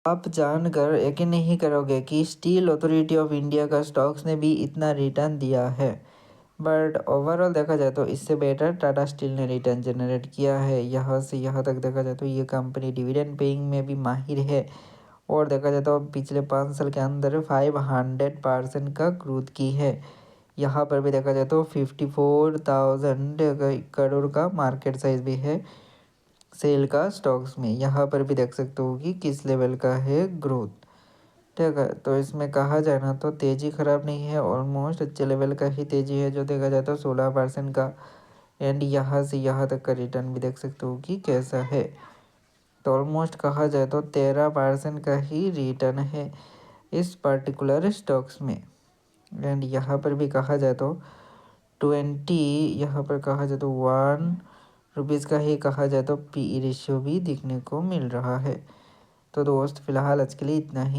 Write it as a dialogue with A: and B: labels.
A: आप जानकर यकीन नहीं करोगे कि स्टील अथॉरिटी ऑफ इंडिया का स्टॉक्स ने भी इतना रिटर्न दिया है। बट ओवरऑल देखा जाए तो इससे बेटर टाटा स्टील ने रिटर्न जनरेट किया है। यहाँ से यहाँ तक देखा जाए तो ये कंपनी डिविडेंड पेइंग में भी माहिर है और देखा जाए तो पिछले 5 साल के अंदर 500% का ग्रोथ की है। यहाँ पर भी देखा जाए तो 54,000 करोड़ का मार्केट साइज भी है सेल का स्टॉक्स में। यहाँ पर भी देख सकते हो कि किस लेवल का है ग्रोथ। ठीक है, तो इसमें कहा जाए ना तो तेज़ी खराब नहीं है, ऑलमोस्ट अच्छे लेवल का ही तेज़ी है जो देखा जाए तो 16% का। एंड यहाँ से यहाँ तक का रिटर्न भी देख सकते हो कि कैसा है। तो ऑलमोस्ट कहा जाए तो 13% का ही रिटर्न है इस पर्टिकुलर स्टॉक्स में। एंड यहाँ पर भी कहा जाए तो 20, यहाँ पर कहा जाए तो 1 रुपीज़ का ही कहा जाए तो पी रेशियो भी दिखने को मिल रहा है। तो दोस्त फिलहाल आज के लिए इतना ही।